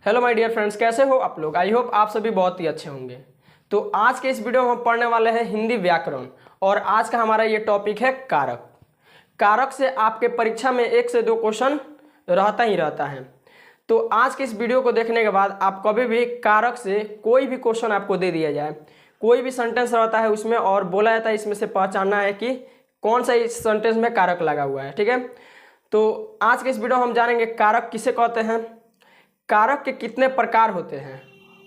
Hello my dear friends, कैसे हो आप लोग। आई होप आप सभी बहुत ही अच्छे होंगे। तो आज के इस वीडियो में हम पढ़ने वाले हैं हिंदी व्याकरण और आज का हमारा ये टॉपिक है कारक। कारक से आपके परीक्षा में 1 से 2 क्वेश्चन रहता ही रहता है। तो आज के इस वीडियो को देखने के बाद आप कभी भी कारक से कोई भी क्वेश्चन आपको दे दिया जाए, कोई भी सेंटेंस रहता है उसमें और बोला जाता है इसमें से पहचानना है कि कौन सा इस सेंटेंस में कारक लगा हुआ है। ठीक है, तो आज के इस वीडियो हम जानेंगे कारक किसे कहते हैं, कारक के कितने प्रकार होते हैं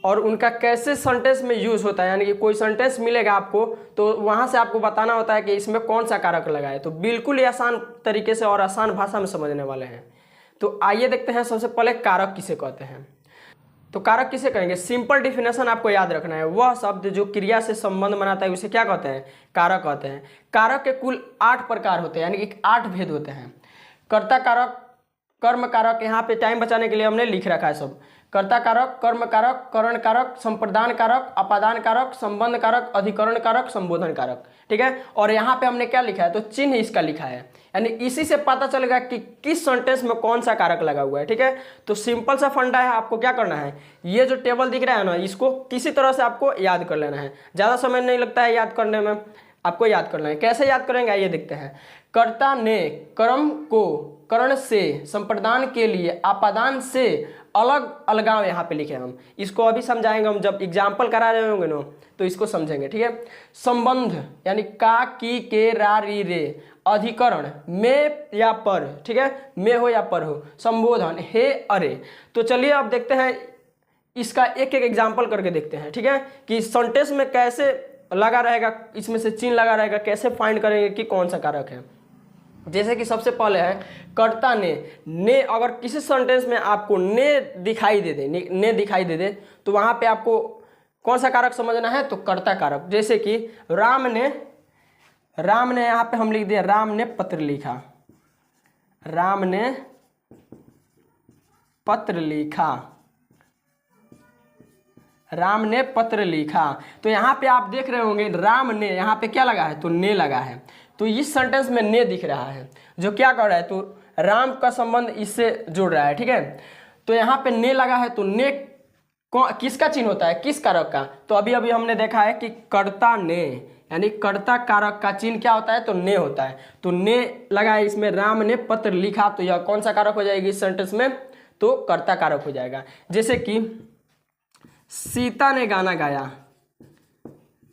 और उनका कैसे सेंटेंस में यूज होता है। यानी कि कोई सेंटेंस मिलेगा आपको तो वहां से आपको बताना होता है कि इसमें कौन सा कारक लगा है। तो बिल्कुल ही आसान तरीके से और आसान भाषा में समझने वाले हैं। तो आइए देखते हैं सबसे पहले कारक किसे कहते हैं। तो कारक किसे कहेंगे, सिंपल डिफिनेशन आपको याद रखना है। वह शब्द जो क्रिया से संबंध बनाता है उसे क्या कहते हैं, कारक कहते हैं। कारक के कुल 8 प्रकार होते हैं, यानी कि 8 भेद होते हैं। कर्ता कारक, कर्म कारक, यहाँ पे टाइम बचाने के लिए हमने लिख रखा है सब। कर्ता कारक, कर्म कारक, करण कारक, संप्रदान कारक, अपादान कारक, संबंध कारक, अधिकरण कारक, संबोधन कारक। ठीक है, और यहाँ पे हमने क्या लिखा है, तो चिन्ह इसका लिखा है, यानी इसी से पता चलेगा कि किस सेंटेंस में कौन सा कारक लगा हुआ है। ठीक है, तो सिंपल सा फंडा है, आपको क्या करना है, ये जो टेबल दिख रहा है ना, इसको किसी तरह से आपको याद कर लेना है। ज़्यादा समय नहीं लगता है याद करने में, आपको याद करना है। कैसे याद करेंगे आइए देखते हैं। कर्ता ने कर्म को करण से, संप्रदान के लिए, अपादान से अलग अलगाव यहाँ पे लिखे हम। इसको अभी समझाएंगे हम, जब एग्जाम्पल करा रहे होंगे ना तो इसको समझेंगे। ठीक है, संबंध यानी का, की, के, रा, री, रे। अधिकरण में या पर, ठीक है, में हो या पर हो। संबोधन हे, अरे। तो चलिए अब देखते हैं, इसका एक एक एग्जाम्पल करके देखते हैं। ठीक है, कि सेंटेंस में कैसे लगा रहेगा, इसमें से चिन्ह लगा रहेगा, कैसे फाइंड करेंगे कि कौन सा कारक है। जैसे कि सबसे पहले है कर्ता ने अगर किसी सेंटेंस में आपको ने दिखाई दे दे, ने दिखाई दे दे तो वहां पे आपको कौन सा कारक समझना है, तो कर्ता कारक। जैसे कि राम ने यहाँ पे हम लिख दिया राम ने पत्र लिखा, राम ने पत्र लिखा, राम ने पत्र लिखा। तो यहाँ पे आप देख रहे होंगे राम ने, यहाँ पे क्या लगा है, तो ने लगा है। तो इस सेंटेंस में ने दिख रहा है जो क्या कर रहा है, तो राम का संबंध इससे जुड़ रहा है। ठीक है, तो यहाँ पे ने लगा है, तो ने किसका चिन्ह होता है, किस कारक का। तो अभी अभी हमने देखा है कि कर्ता ने, यानी कर्ता कारक का चिन्ह क्या होता है, तो ने होता है। तो ने लगा है इसमें, राम ने पत्र लिखा, तो यह कौन सा कारक हो जाएगी इस सेंटेंस में, तो कर्ता कारक हो जाएगा। जैसे कि सीता ने गाना गाया,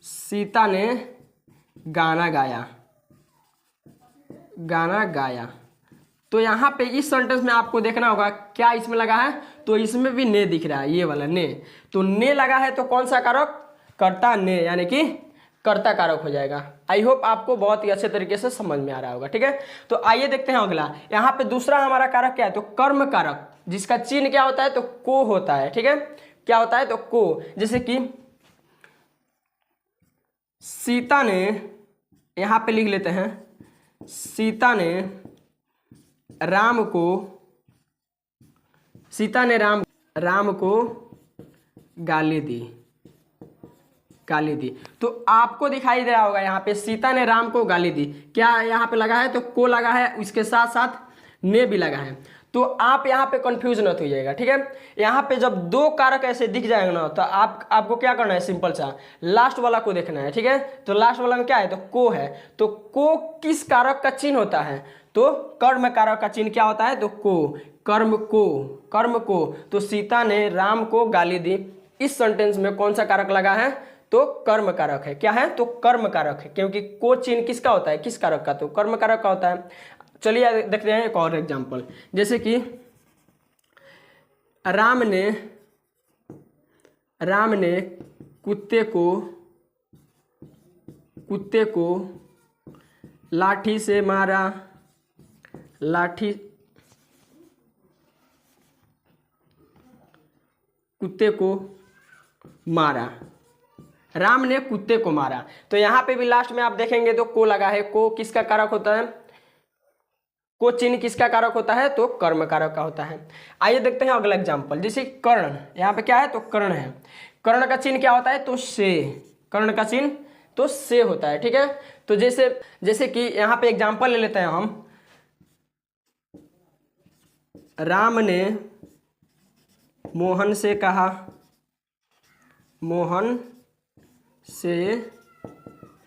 सीता ने गाना गाया, गाना गाया। तो यहाँ पे इस सेंटेंस में आपको देखना होगा क्या इसमें लगा है, तो इसमें भी ने दिख रहा है, ये वाला ने। तो ने लगा है तो कौन सा कारक, कर्ता ने, यानी कि कर्ता कारक हो जाएगा। आई होप आपको बहुत ही अच्छे तरीके से समझ में आ रहा होगा। ठीक है, तो आइए देखते हैं अगला। यहाँ पे दूसरा हमारा कारक क्या है, तो कर्म कारक, जिसका चिन्ह क्या होता है, तो को होता है। ठीक है, क्या होता है, तो को। जैसे कि सीता ने, यहाँ पे लिख लेते हैं, सीता ने राम को, सीता ने राम को गाली दी, गाली दी। तो आपको दिखाई दे रहा होगा यहाँ पे सीता ने राम को गाली दी, क्या यहाँ पे लगा है, तो को लगा है, उसके साथ साथ ने भी लगा है। तो आप यहाँ पे कंफ्यूज मत होइएगा। ठीक है, यहाँ पे जब 2 कारक ऐसे दिख जाएंगे ना तो आपको क्या करना है, सिंपल सा लास्ट वाला को देखना है। ठीक है, तो लास्ट वाला में क्या है, तो को है। तो को किस कारक का चिन्ह होता है, तो कर्म कारक का चिन्ह क्या होता है, तो को, कर्म को, कर्म को। तो सीता ने राम को गाली दी, इस सेंटेंस में कौन सा कारक लगा है, तो कर्म कारक है। क्या है, तो कर्म कारक है, क्योंकि को चिन्ह किसका होता है, किस कारक का, तो कर्म कारक का होता है। चलिए देखते हैं एक और एग्जांपल। जैसे कि राम ने कुत्ते को लाठी से मारा, लाठी, कुत्ते को मारा, राम ने कुत्ते को मारा। तो यहाँ पे भी लास्ट में आप देखेंगे तो को लगा है। को किसका कारक होता है, को चिन्ह किसका कारक होता है, तो कर्म कारक का होता है। आइए देखते हैं अगला एग्जांपल। जैसे कर्ण, यहाँ पे क्या है, तो कर्ण है। कर्ण का चिन्ह क्या होता है, तो से, कर्ण का चिन्ह तो से होता है। ठीक है, तो जैसे कि यहाँ पे एग्जांपल ले लेते हैं हम, राम ने मोहन से कहा, मोहन से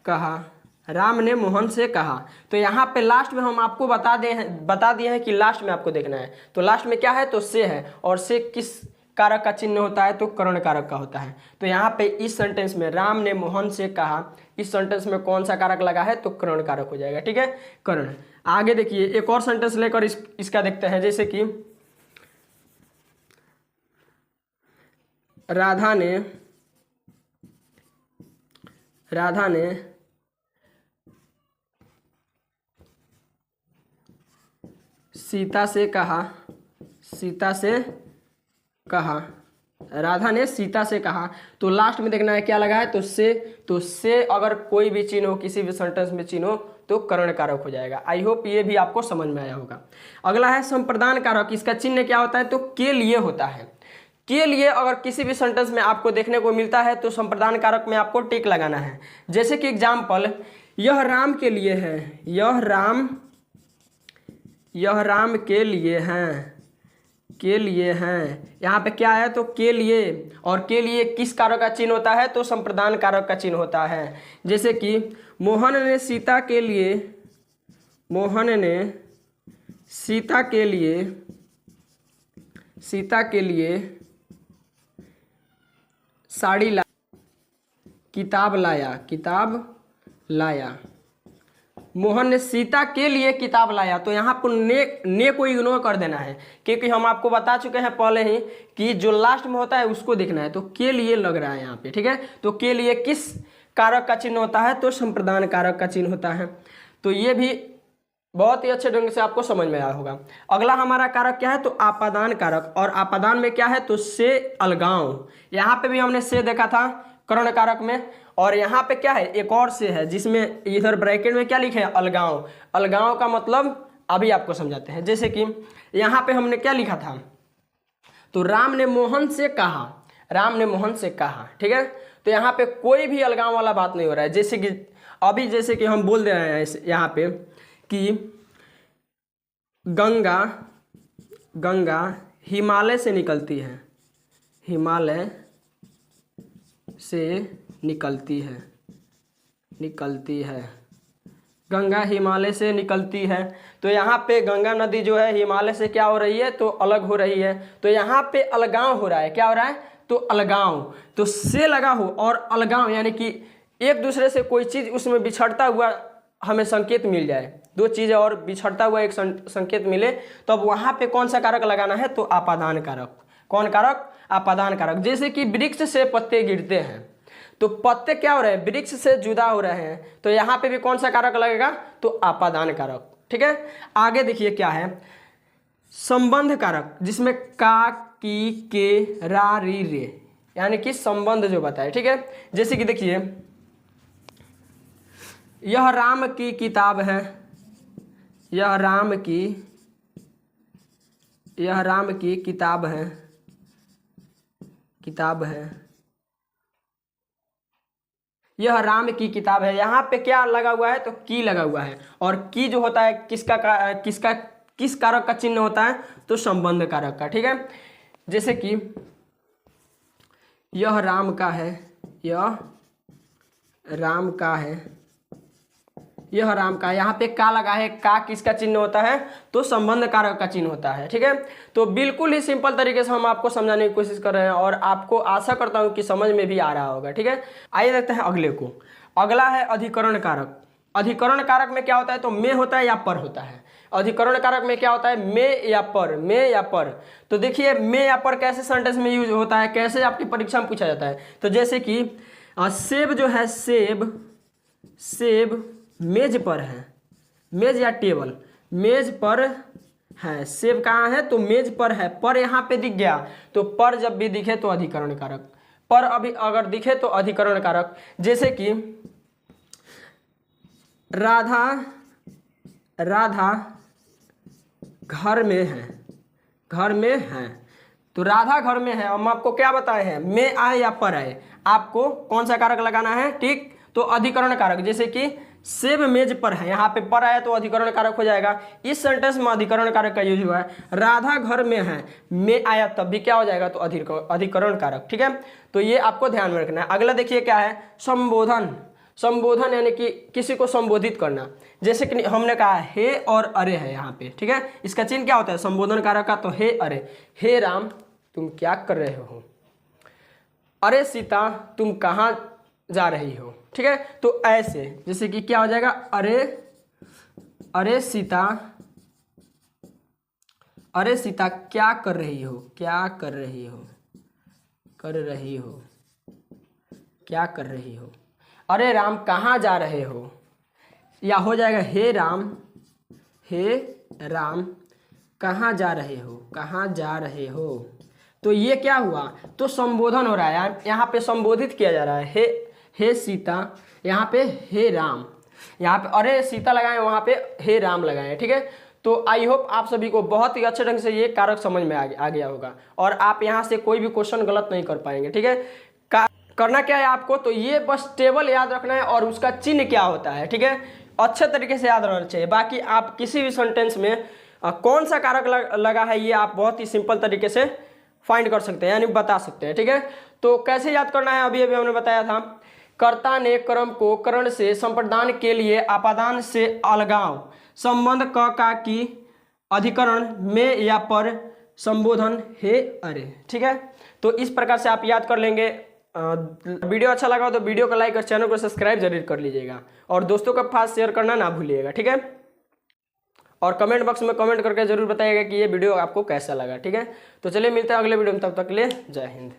कहा, राम ने मोहन से कहा। तो यहाँ पे लास्ट में हम आपको बता दिए हैं कि लास्ट में आपको देखना है। तो लास्ट में क्या है, तो से है, और से किस कारक का चिन्ह होता है, तो कर्ण कारक का होता है। तो यहाँ पे इस सेंटेंस में राम ने मोहन से कहा, इस सेंटेंस में कौन सा कारक लगा है, तो कर्ण कारक हो जाएगा। ठीक है, कर्ण। आगे देखिए एक और सेंटेंस लेकर इसका देखते हैं। जैसे कि राधा ने सीता से कहा, राधा ने सीता से कहा। तो लास्ट में देखना है क्या लगा है, तो से। तो से अगर कोई भी चिन्ह हो, किसी भी सेंटेंस में चिन्ह हो, तो कर्ण कारक हो जाएगा। आई होप ये भी आपको समझ में आया होगा। अगला है संप्रदान कारक। इसका चिन्ह क्या होता है, तो के लिए होता है। के लिए अगर किसी भी सेंटेंस में आपको देखने को मिलता है तो संप्रदान कारक में आपको टिक लगाना है। जैसे कि एग्जाम्पल, यह राम के लिए है, यह राम के लिए हैं, यहाँ पे क्या है, तो के लिए। और के लिए किस कारक का चिन्ह होता है, तो संप्रदान कारक का चिन्ह होता है। जैसे कि मोहन ने सीता के लिए साड़ी ला, किताब लाया। मोहन ने सीता के लिए किताब लाया। तो यहाँ पर ने को इग्नोर कर देना है, क्योंकि हम आपको बता चुके हैं पहले ही कि जो लास्ट में होता है उसको देखना है। तो के लिए लग रहा है यहाँ पे। ठीक है, तो के लिए किस कारक का चिन्ह होता है, तो संप्रदान कारक का चिन्ह होता है। तो ये भी बहुत ही अच्छे ढंग से आपको समझ में आया होगा। अगला हमारा कारक क्या है, तो आपादान कारक। और आपादान में क्या है, तो से अलगाव। यहाँ पे भी हमने से देखा था कर्ण कारक में, और यहाँ पे क्या है, एक और से है जिसमें इधर ब्रैकेट में क्या लिखे हैं, अलगाव। अलगाव का मतलब अभी आपको समझाते हैं। जैसे कि यहाँ पे हमने क्या लिखा था, तो राम ने मोहन से कहा, ठीक है। तो यहाँ पे कोई भी अलगाव वाला बात नहीं हो रहा है। जैसे कि हम बोल दे रहे हैं यहाँ पे कि गंगा हिमालय से निकलती है, गंगा हिमालय से निकलती है। तो यहाँ पे गंगा नदी जो है हिमालय से क्या हो रही है, तो अलग हो रही है। तो यहाँ पे अलगाव हो रहा है। क्या हो रहा है, तो अलगाव। तो से लगा हो और अलगाव, यानी कि एक दूसरे से कोई चीज़ उसमें बिछड़ता हुआ हमें संकेत मिल जाए, दो चीज़ें और बिछड़ता हुआ एक संकेत मिले, तो अब वहाँ पे कौन सा कारक लगाना है, तो आपादान कारक। कौन कारक, आपादान कारक। जैसे कि वृक्ष से पत्ते गिरते हैं, तो पत्ते क्या हो रहे हैं, वृक्ष से जुदा हो रहे हैं, तो यहाँ पे भी कौन सा कारक लगेगा, तो आपादान कारक। ठीक है, आगे देखिए क्या है, संबंध कारक, जिसमें का, की, के, रा, री, रे, यानी कि संबंध जो बताए। ठीक है, जैसे कि देखिए यह राम की किताब है, यह राम की किताब है, यह राम की किताब है। यहाँ पे क्या लगा हुआ है, तो की लगा हुआ है। और की जो होता है किस कारक का चिन्ह होता है, तो संबंध कारक का। ठीक है, जैसे कि यह राम का है, यह राम का, यहाँ पे का लगा है। का किसका चिन्ह होता है, तो संबंध कारक का चिन्ह होता है। ठीक है, तो बिल्कुल ही सिंपल तरीके से हम आपको समझाने की कोशिश कर रहे हैं, और आपको आशा करता हूँ कि समझ में भी आ रहा होगा। ठीक है, आइए देखते हैं अगले को। अगला है अधिकरण कारक। अधिकरण कारक में क्या होता है, तो में होता है या पर होता है। अधिकरण कारक में क्या होता है, में या पर। तो देखिए में या पर कैसे सेंटेंस में यूज होता है, कैसे आपकी परीक्षा में पूछा जाता है। तो जैसे कि सेब जो है, सेब मेज पर है, मेज या टेबल, मेज पर है। सेब कहाँ है, तो मेज पर है। पर यहाँ पे दिख गया, तो पर जब भी दिखे तो अधिकरण कारक। पर अभी अगर दिखे तो अधिकरण कारक। जैसे कि राधा घर में है, तो राधा घर में है। हम आपको क्या बताए हैं, में आए या पर आए, आपको कौन सा कारक लगाना है, ठीक, तो अधिकरण कारक। जैसे कि सेब मेज पर है, यहाँ पे पर आया तो अधिकरण कारक हो जाएगा। इस सेंटेंस में अधिकरण कारक का यूज हुआ है। राधा घर में है, में आया तब भी क्या हो जाएगा, तो अधिकरण कारक। ठीक है, तो ये आपको ध्यान में रखना है। अगला देखिए क्या है, संबोधन। संबोधन यानी कि किसी को संबोधित करना, जैसे कि हमने कहा हे और अरे है यहाँ पे। ठीक है, इसका चिन्ह क्या होता है संबोधन कारक का, तो हे अरे। हे राम तुम क्या कर रहे हो, अरे सीता तुम कहाँ जा रही हो। ठीक है, तो ऐसे जैसे कि क्या हो जाएगा, अरे सीता, अरे सीता क्या कर रही हो, क्या कर रही हो, कर रही हो, क्या कर रही हो। अरे राम कहाँ जा रहे हो, या हो जाएगा हे राम कहाँ जा रहे हो, कहाँ जा रहे हो। तो ये क्या हुआ, तो संबोधन हो रहा है, यहाँ पे संबोधित किया जा रहा है। हे सीता, यहाँ पे हे राम, यहाँ पे अरे सीता लगाए, वहाँ पे हे राम लगाए। ठीक है, तो आई होप आप सभी को बहुत ही अच्छे ढंग से ये कारक समझ में आ गया होगा और आप यहाँ से कोई भी क्वेश्चन गलत नहीं कर पाएंगे। ठीक है, करना क्या है आपको, तो ये बस टेबल याद रखना है और उसका चिन्ह क्या होता है। ठीक है, अच्छे तरीके से याद रहना चाहिए। बाकी आप किसी भी सेंटेंस में कौन सा कारक लगा है ये आप बहुत ही सिंपल तरीके से फाइंड कर सकते हैं, यानी बता सकते हैं। ठीक है, तो कैसे याद करना है, अभी हमने बताया था। कर्ता ने कर्म को करण से संप्रदान के लिए अपादान से अलगाव, संबंध क का की, अधिकरण में या पर, संबोधन हे अरे। ठीक है, तो इस प्रकार से आप याद कर लेंगे। वीडियो अच्छा लगा तो वीडियो को लाइक और चैनल को सब्सक्राइब जरूर कर लीजिएगा और दोस्तों के पास शेयर करना ना भूलिएगा। ठीक है, और कमेंट बॉक्स में कमेंट करके जरूर बताइएगा कि ये वीडियो आपको कैसा लगा। ठीक है, तो चलिए मिलते हैं अगले वीडियो में, तब तक के लिए जय हिंद।